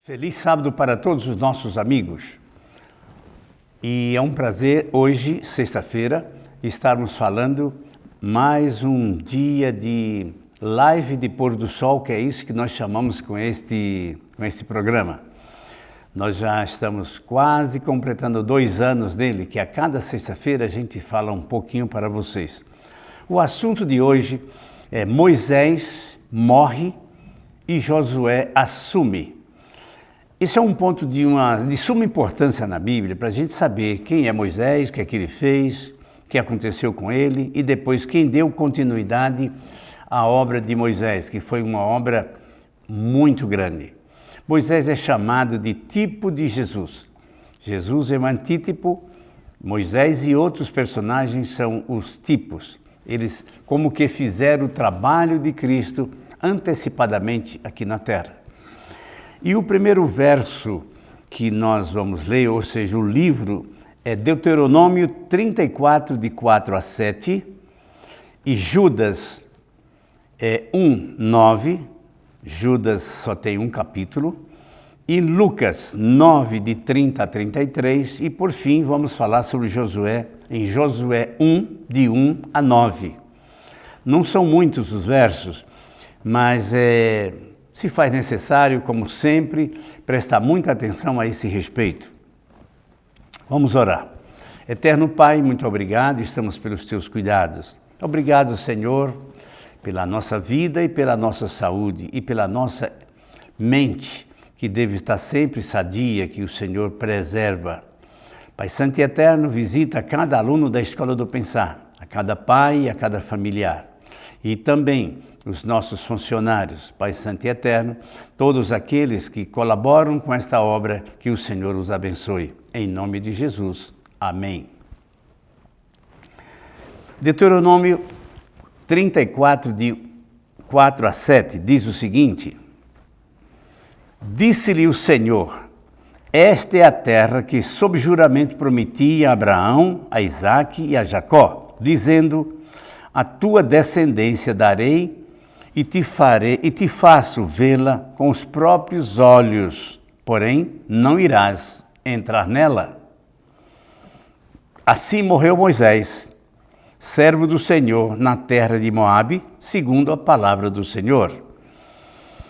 Feliz sábado para todos os nossos amigos. E é um prazer hoje, sexta-feira, estarmos falando mais um dia de live de pôr do sol, que é isso que nós chamamos com este programa. Nós já estamos quase completando 2 anos dele, que a cada sexta-feira a gente fala um pouquinho para vocês. O assunto de hoje é Moisés morre e Josué assume. Esse é um ponto de suma importância na Bíblia, para a gente saber quem é Moisés, o que é que ele fez, o que aconteceu com ele e depois quem deu continuidade à obra de Moisés, que foi uma obra muito grande. Moisés é chamado de tipo de Jesus. Jesus é um antítipo, Moisés e outros personagens são os tipos. Eles como que fizeram o trabalho de Cristo antecipadamente aqui na terra. E o primeiro verso que nós vamos ler, ou seja, o livro, é Deuteronômio 34, de 4 a 7, e Judas 1, 9, Judas só tem um capítulo, e Lucas 9, de 30 a 33, e por fim vamos falar sobre Josué, em Josué 1, de 1 a 9. Não são muitos os versos, mas se faz necessário, como sempre, prestar muita atenção a esse respeito. Vamos orar. Eterno Pai, muito obrigado, estamos pelos teus cuidados. Obrigado, Senhor, pela nossa vida e pela nossa saúde e pela nossa mente, que deve estar sempre sadia, que o Senhor preserva. Pai Santo e Eterno, visita cada aluno da Escola do Pensar, a cada pai e a cada familiar. E também os nossos funcionários, Pai Santo e Eterno, todos aqueles que colaboram com esta obra, que o Senhor os abençoe. Em nome de Jesus. Amém. Deuteronômio 34, de 4 a 7, diz o seguinte: Disse-lhe o Senhor, esta é a terra que sob juramento prometi a Abraão, a Isaque e a Jacó, dizendo, a tua descendência darei e te faço vê-la com os próprios olhos, porém não irás entrar nela. Assim morreu Moisés, servo do Senhor, na terra de Moabe, segundo a palavra do Senhor.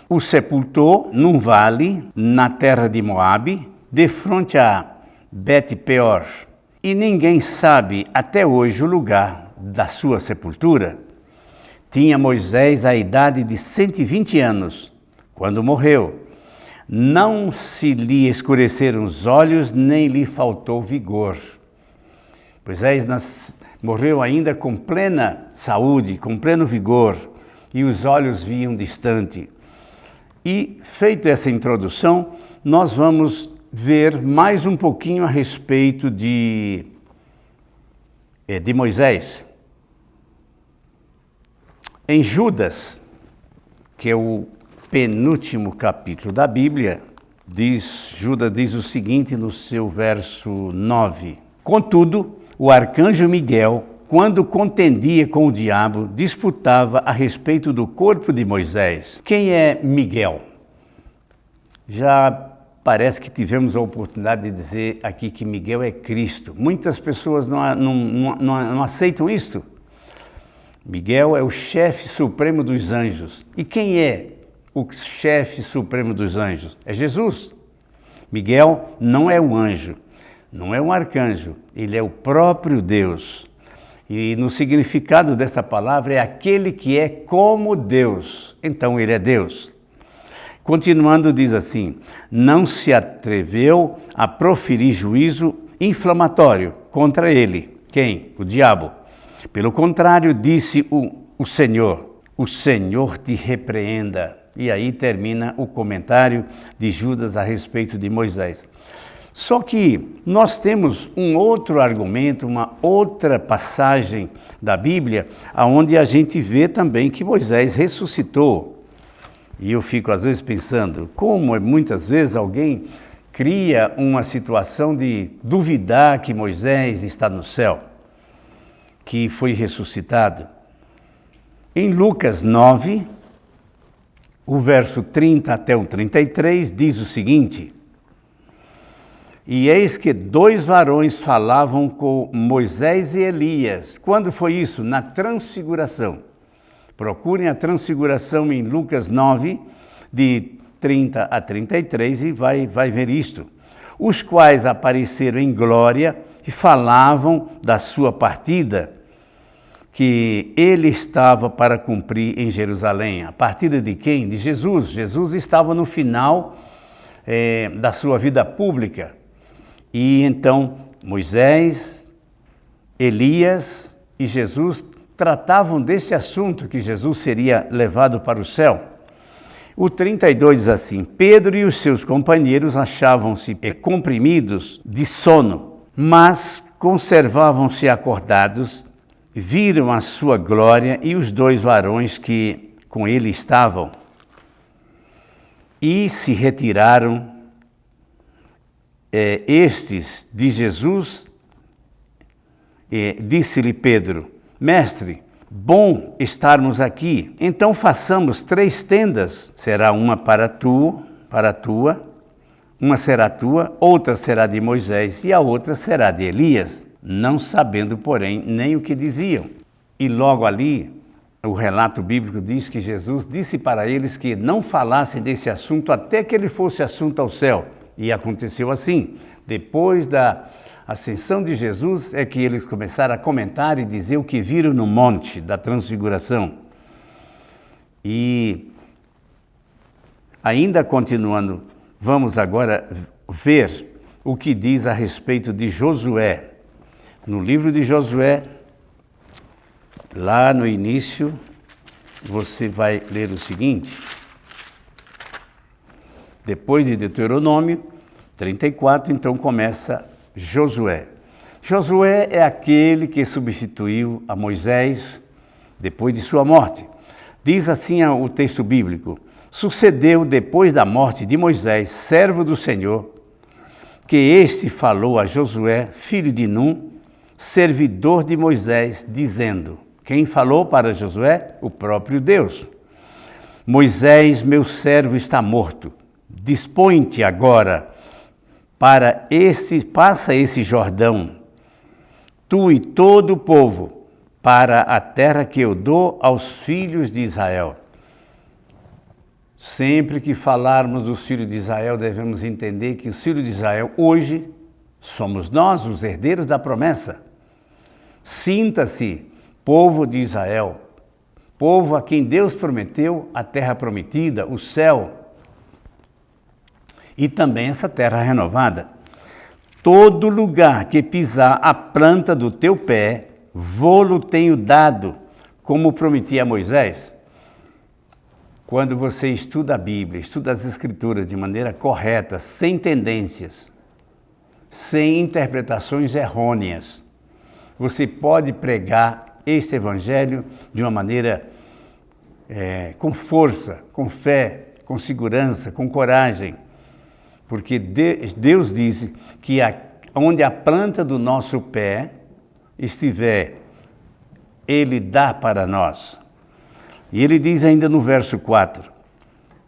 O sepultou num vale, na terra de Moabe, defronte a Bet-peor, e ninguém sabe até hoje o lugar da sua sepultura. Tinha Moisés a idade de 120 anos, quando morreu. Não se lhe escureceram os olhos, nem lhe faltou vigor. Moisés morreu ainda com plena saúde, com pleno vigor, e os olhos viam distante. E, feito essa introdução, nós vamos ver mais um pouquinho a respeito de Moisés. Em Judas, que é o penúltimo capítulo da Bíblia, Judas diz o seguinte no seu verso 9. Contudo, o arcanjo Miguel, quando contendia com o diabo, disputava a respeito do corpo de Moisés. Quem é Miguel? Já parece que tivemos a oportunidade de dizer aqui que Miguel é Cristo. Muitas pessoas não aceitam isto. Miguel é o chefe supremo dos anjos. E quem é o chefe supremo dos anjos? É Jesus. Miguel não é um anjo, não é um arcanjo, ele é o próprio Deus. E no significado desta palavra é aquele que é como Deus. Então ele é Deus. Continuando diz assim, não se atreveu a proferir juízo inflamatório contra ele. Quem? O diabo. Pelo contrário, disse o Senhor te repreenda. E aí termina o comentário de Judas a respeito de Moisés. Só que nós temos um outro argumento, uma outra passagem da Bíblia, onde a gente vê também que Moisés ressuscitou. E eu fico às vezes pensando, como muitas vezes alguém cria uma situação de duvidar que Moisés está no céu, que foi ressuscitado. Em Lucas 9, O verso 30 até o 33 diz o seguinte: E eis que 2 varões falavam com Moisés e Elias. Quando foi isso? Na transfiguração. Procurem a transfiguração em Lucas 9, de 30 a 33, e vai ver isto. Os quais apareceram em glória e falavam da sua partida, que ele estava para cumprir em Jerusalém. A partida de quem? De Jesus. Jesus estava no final da sua vida pública. E então Moisés, Elias e Jesus tratavam desse assunto, que Jesus seria levado para o céu. O 32 diz assim: Pedro e os seus companheiros achavam-se comprimidos de sono, mas conservavam-se acordados, viram a sua glória e os 2 varões que com ele estavam, e se retiraram estes de Jesus. Disse-lhe Pedro: Mestre, bom estarmos aqui. Então façamos 3 tendas. Será uma para a tua, uma será tua, outra será de Moisés e a outra será de Elias. Não sabendo, porém, nem o que diziam. E logo ali, o relato bíblico diz que Jesus disse para eles que não falassem desse assunto até que ele fosse assunto ao céu. E aconteceu assim. Depois da ascensão de Jesus é que eles começaram a comentar e dizer o que viram no monte da transfiguração. E ainda continuando, vamos agora ver o que diz a respeito de Josué. No livro de Josué, lá no início, você vai ler o seguinte: depois de Deuteronômio 34, então começa Josué. Josué é aquele que substituiu a Moisés depois de sua morte. Diz assim o texto bíblico: Sucedeu depois da morte de Moisés, servo do Senhor, que este falou a Josué, filho de Num, servidor de Moisés, dizendo. Quem falou para Josué? O próprio Deus. Moisés, meu servo, está morto. Dispõe-te agora passa esse Jordão, tu e todo o povo, para a terra que eu dou aos filhos de Israel. Sempre que falarmos dos filhos de Israel, devemos entender que os filhos de Israel hoje somos nós, os herdeiros da promessa. Sinta-se, povo de Israel, povo a quem Deus prometeu a terra prometida, o céu, e também essa terra renovada. Todo lugar que pisar a planta do teu pé, vô-lo tenho dado, como prometi a Moisés. Quando você estuda a Bíblia, estuda as Escrituras de maneira correta, sem tendências, sem interpretações errôneas, você pode pregar este Evangelho de uma maneira com força, com fé, com segurança, com coragem. Porque Deus diz que onde a planta do nosso pé estiver, Ele dá para nós. E Ele diz ainda no verso 4,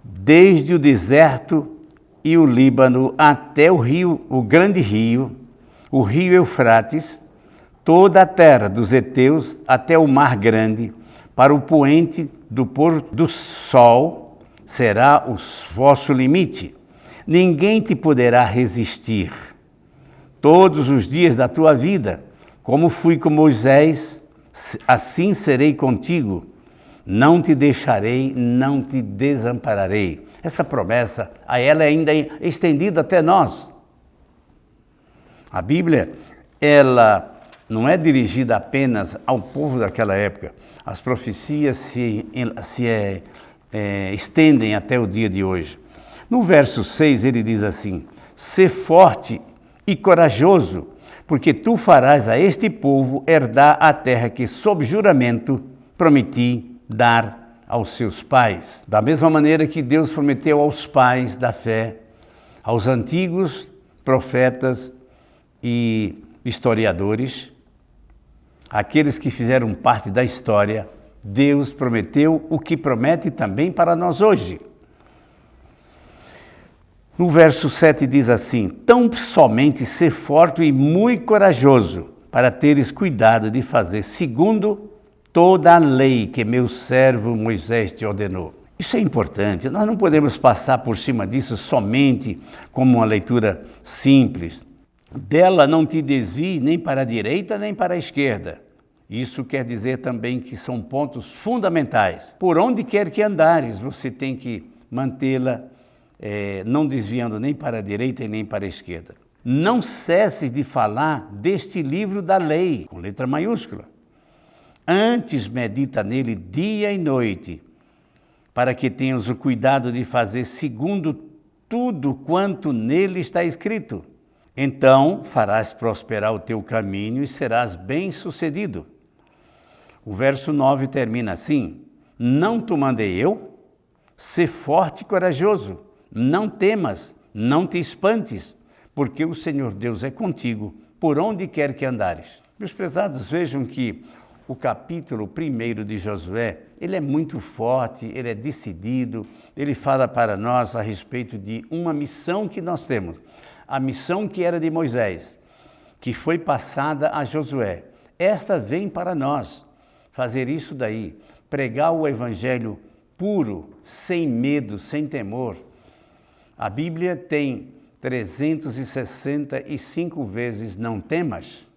desde o deserto e o Líbano até o rio, o grande rio, o rio Eufrates, toda a terra dos heteus até o mar grande, para o poente do pôr do sol, será o vosso limite. Ninguém te poderá resistir todos os dias da tua vida. Como fui com Moisés, assim serei contigo. Não te deixarei, não te desampararei. Essa promessa, ela ainda é estendida até nós. A Bíblia, ela não é dirigida apenas ao povo daquela época. As profecias se estendem até o dia de hoje. No verso 6 ele diz assim, sê forte e corajoso, porque tu farás a este povo herdar a terra que sob juramento prometi dar aos seus pais. Da mesma maneira que Deus prometeu aos pais da fé, aos antigos profetas e historiadores, aqueles que fizeram parte da história, Deus prometeu o que promete também para nós hoje. No verso 7 diz assim: tão somente ser forte e muito corajoso, para teres cuidado de fazer segundo toda a lei que meu servo Moisés te ordenou. Isso é importante, nós não podemos passar por cima disso somente como uma leitura simples. Dela não te desvie nem para a direita nem para a esquerda. Isso quer dizer também que são pontos fundamentais. Por onde quer que andares, você tem que mantê-la não desviando nem para a direita e nem para a esquerda. Não cesses de falar deste livro da lei, com letra maiúscula. Antes medita nele dia e noite, para que tenhas o cuidado de fazer segundo tudo quanto nele está escrito. Então farás prosperar o teu caminho e serás bem-sucedido. O verso 9 termina assim: não te mandei eu? Sê forte e corajoso, não temas, não te espantes, porque o Senhor Deus é contigo, por onde quer que andares. Meus prezados, vejam que o capítulo 1 de Josué, ele é muito forte, ele é decidido, ele fala para nós a respeito de uma missão que nós temos. A missão que era de Moisés, que foi passada a Josué. Esta vem para nós, fazer isso daí, pregar o evangelho puro, sem medo, sem temor. A Bíblia tem 365 vezes não temas.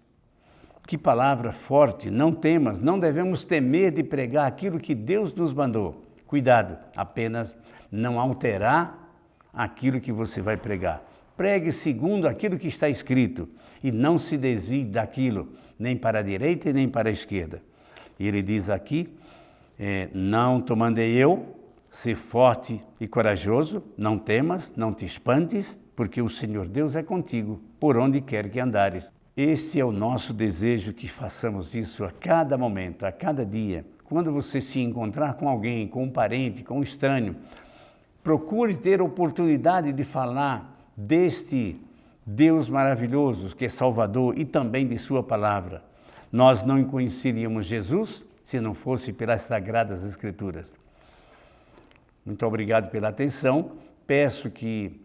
Que palavra forte, não temas, não devemos temer de pregar aquilo que Deus nos mandou. Cuidado, apenas não alterar aquilo que você vai pregar. Pregue segundo aquilo que está escrito e não se desvie daquilo, nem para a direita e nem para a esquerda. E ele diz aqui, não te mandei eu, ser forte e corajoso, não temas, não te espantes, porque o Senhor Deus é contigo, por onde quer que andares. Esse é o nosso desejo, que façamos isso a cada momento, a cada dia. Quando você se encontrar com alguém, com um parente, com um estranho, procure ter oportunidade de falar deste Deus maravilhoso que é Salvador e também de sua palavra. Nós não conheceríamos Jesus se não fosse pelas Sagradas Escrituras. Muito obrigado pela atenção. Peço que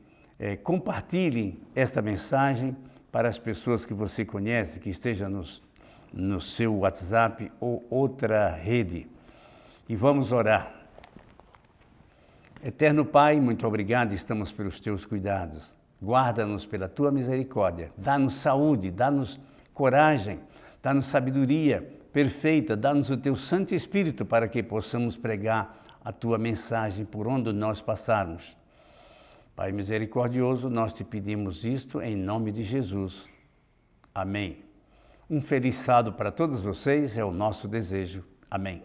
compartilhem esta mensagem para as pessoas que você conhece, que esteja no seu WhatsApp ou outra rede. E vamos orar. Eterno Pai, muito obrigado, estamos pelos teus cuidados. Guarda-nos pela tua misericórdia. Dá-nos saúde, dá-nos coragem, dá-nos sabedoria perfeita, dá-nos o teu Santo Espírito para que possamos pregar a tua mensagem por onde nós passarmos. Pai misericordioso, nós te pedimos isto em nome de Jesus. Amém. Um feliz sábado para todos vocês é o nosso desejo. Amém.